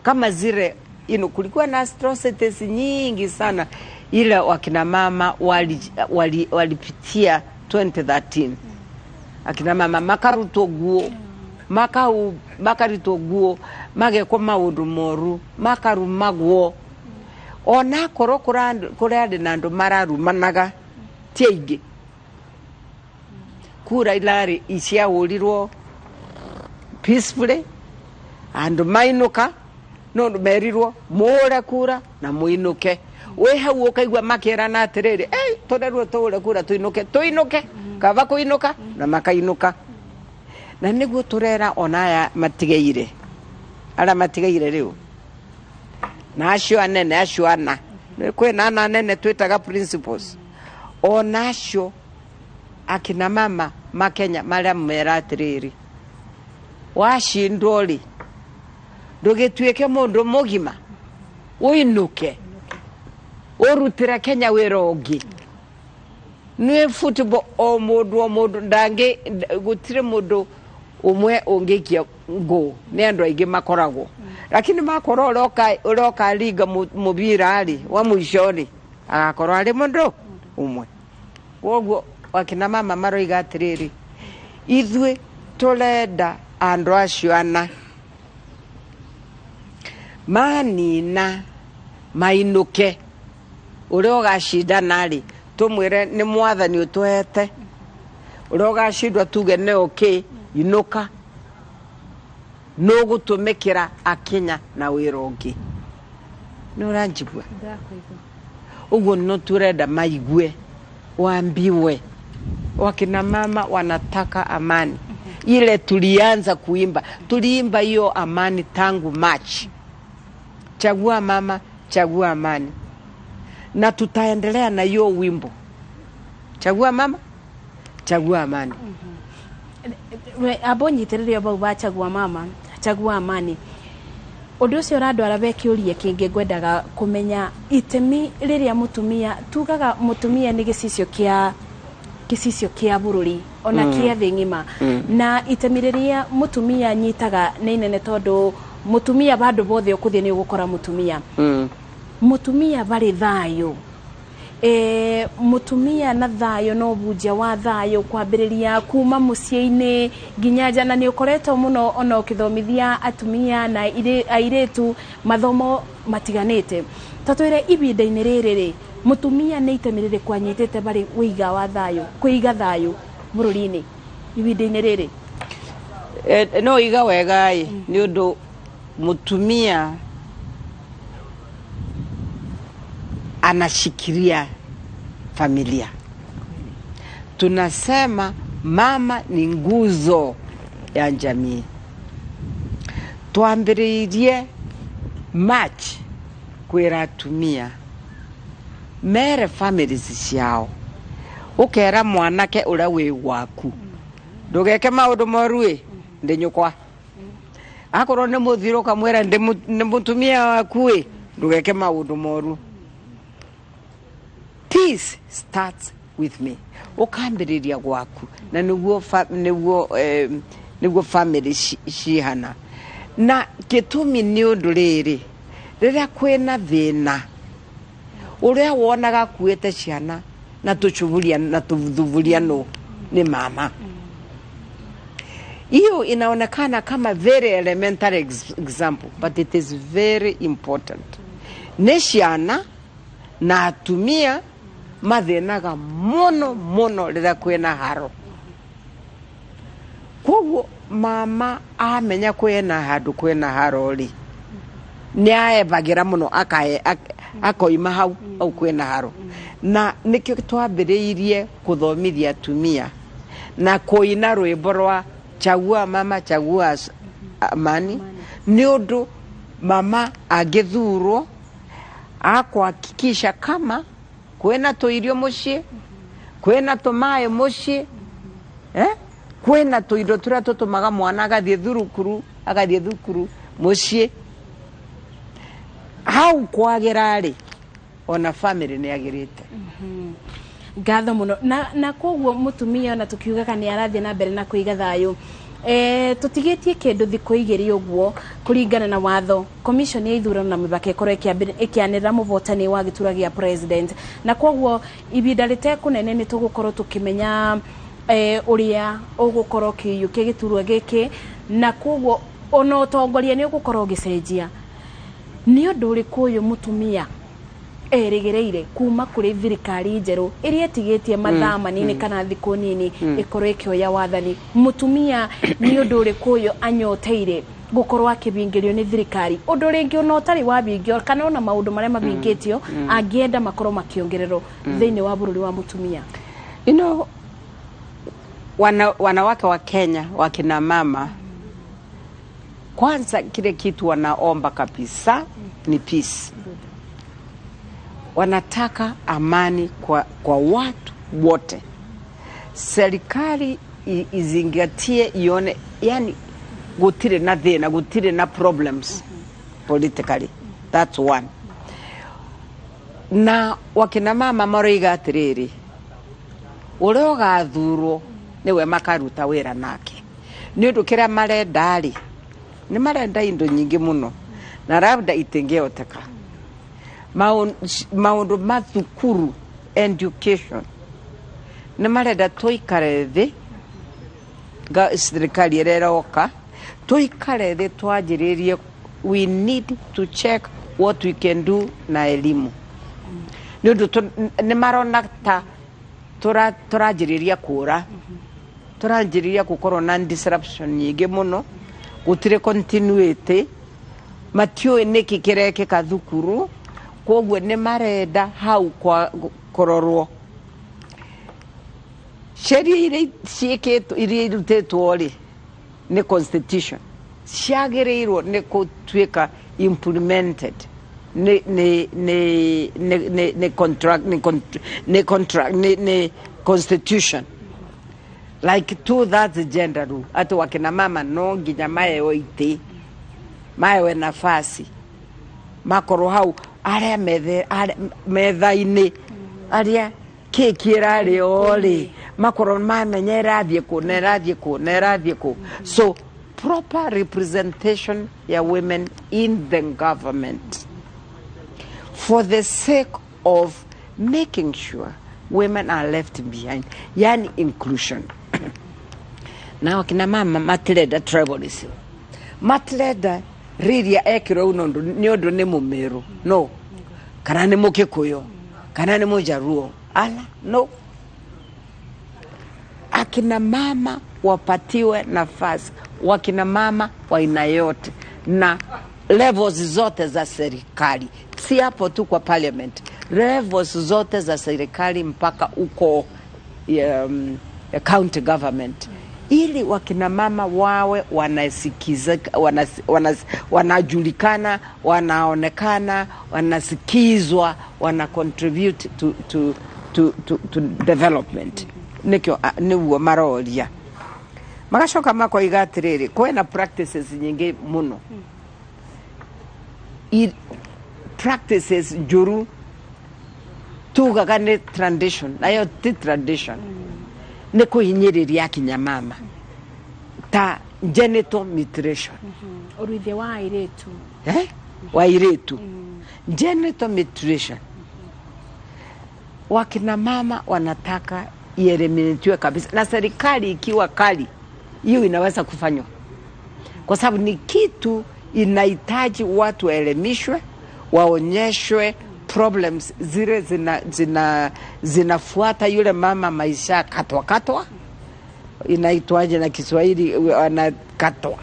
kama zile kulikuwa na atrocities nyingi sana ile wakina mama walipitia 2013. Akina mama makarutoguo makaritoguo mageko maundu moru makarumagwo ona koro kurande nando mararumanaga tiaingi kura ilari isia urirwo peacefully and mainuka no merirwo mura kura na muinuke we hau ukaigwa makirana atiriri torerwo tore kura tuinuke kava kuinuka na makainuka na niguo turera onaya matigeire ara matigeire riu na acio anene acio ana kwina anene twitaga principles onacio akina mama makenya maria mera atiriri washindwo ri ndugituike mundu mugima uinuke urutira Kenya wira ungi ni football o mundu ndangi gutire mundu umwe ungikia go ni andu aingi makoragwo lakini makoro uroka liga mubira ali wa muishoni agakorwo ali mundu umwe woguo wakina mama maroiga atiriri ithwe toleda andu acio ana manina mainuke urio gashindana ri tumwire ni mwathani utwete urio gashindwa tuge ne okay inuka no gutumikira akinya na wira ungi nuranjibwa uguo no turenda maigwe waambiwe wakina mama wanataka amani ile tulianza tuliimba hiyo amani tangu March. Chagua mama, chagua amani. Na tutaendelea na hiyo wimbo. Chagua mama, chagua amani. Abonyiterere bau ba chagua mama, chagua amani. Undu ucio radwara bekiurie kingi ngwendaga kumenya itemi riria mutumia tugaga mutumia ni gicicio kia bururi ona kia thi ngima na itemi riria mutumia nyitaga ni nene tondu mutumia bado bothe ukuthie ni ugukora mutumia mutumia bari thayo mutumia na thayo no bunja wa thayo kwambiriria kuma muciini nginya jana ni ukoretwo muno ona ukithomithia atumia na airetu mathomo matiganite tatwire ibinda-ini riri mutumia ni itemirire kwanyitete bari wiga wa thayo kuiga thayo bururi-ini ibinda-ini riri no iga wega ni undu mutumia anashikilia familia. Tunasema mama ni nguzo ya jamii. Tuambiririe March kwira atumia mere families ciao ukera mwanake ura wi waku ndugeke maundu moru ndi nyukwa akorwo ni muthiro kamwera ndi mutumia waku ndugeke maundu moru. Peace starts with me. Ukambiriria gwaku na niguo family shihana na gitumi ni undu riri riria kwina thina uria wonaga kuete ciana na tuchuvulia na tuthuvulia no ni mama. Hiyo inaonekana kama very elementary example but it is very important. Ni ciana na atumia mathinaga mono rira kwina haro. Koguo mama amenya kwina handu kwina haro ri ni aebagira muno akoima hau au kwina haro na nikio twambiriirie kuthomithia atumia na kuina rwimbo rwa chagua mama chagua amani ni undu mama agithurwo akuhakikisha kama kwena tuirio mucii kwena tumae mucii kwena tuindo turia tutumaga mwana agathie thukuru mucii hau kwagira ri ona family ni agirite. Ngatho muno na koguo mutumia na tukiugaga ni arathie na mbere na kuiga thayo tutigetie kindu thikũ igĩrĩ ũguo kũringana na watho commission ya ithurano na mĩthaka ĩkorwo ĩkĩanĩrĩra mũvotani wa gĩturwa gĩa president na kwoguo ibinda rĩtekũnene nĩ tũgũkorwo tũkĩmenya ũrĩa ũgũkorwo kĩiyũkia gĩturwa gĩkĩ na kwoguo ona ũtongoria nĩ ũgũkorwo ũgĩcenjia nĩ ũndũ ũrĩkũ ũyũ mũtumia erĩgĩrĩire kuma kũrĩ thirikari njerũ ĩrĩa ĩtigĩtie mathaa manini kana thikũ nini ĩkorwo ĩkĩoya wathani mũtumia nĩ ũndũ ũrĩkũ ũyũ anyoteire gũkorwo akĩbingĩrio nĩ thirikari ũndũ rĩngĩ ona ũtarĩ wabingio kana ona maũndũ marĩa mabingĩtio angĩenda makorwo makĩongererwo thĩinĩ wa bũrũri wa mũtumia. You know, wanawake wa Kenya wakina mama kwanza kile kitu wanaomba kabisa ni peace. Wanataka amani kwa watu wote. Serikali izingatie ione yani gutire na thina gutire na problems politically. That's one. Na wakina mama maroiga atiriri ure ugathurwo niwe makaruta wira nake ni undu kira marendari ni marenda indo nyingi muno na labda itingeoteka maundu mathukuru education ni marenda tuikare thi serikali ireroka tuikare thi twanjiririe. We need to check what we can do na elimu ni undu ni marona ta turanjiriria kura turanjiriria gukorwo na disruption nyingi muno gutire continuity matio niki kirekeka thukuru kwoguo ni marenda hau kwa kororwo sheria ile cieketwo iria irutetwo ri ni constitution ciagiriirwo ni kutuika implemented ni constitution like to that gender rule ati wakina mama no nginya maewe iti maewe nafasi makoro hau aria metha-ini aria keki irari ori makoro mamenyera thie ku nerathie ku so proper representation ya women in the government for the sake of making sure women are left behind yani inclusion. Now kina mama matileda tribalism matileda riria ekiro unondu ni undu ni mumeru no kana ni mukikuyo kana ni mujaruo ala no akina mama wapatiwe nafasi wakina mama wa aina yote na levels zote za serikali si hapo tu kwa parliament levels zote za serikali mpaka uko county government ili wakina mama wawe wanasikiza wanajulikana wanaonekana wanasikizwa wana contribute to development nikyo niwo maroria magashoka mako igatiriri kwena practices nyingi muno practices juru tugaga ni tradition nayo ti tradition ni kuhinyiriria kinyamama ta genital mutilation uruithia wa airetu wa airetu genital mutilation wakina mama wanataka ieliminiwe kabisa na serikali ikiwa kali hiyo inaweza kufanywa kwa sababu ni kitu inahitaji watu waelimishwe waonyeshwe problems zile zinafuata yule mama maisha katwa inaitwaje na Kiswahili anakatwa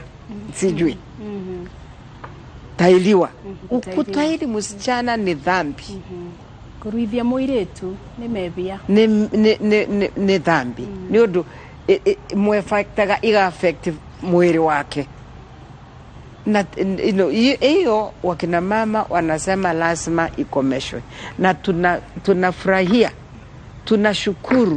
sijui tailiwa ukutaili msichana ni dhambi kuruithia muiretu ni mebia ni dhambi ni undu mwefactaga iga affective mwili wake na hiyo wakina mama wanasema lazima ikomeshwe na tunafurahia tunashukuru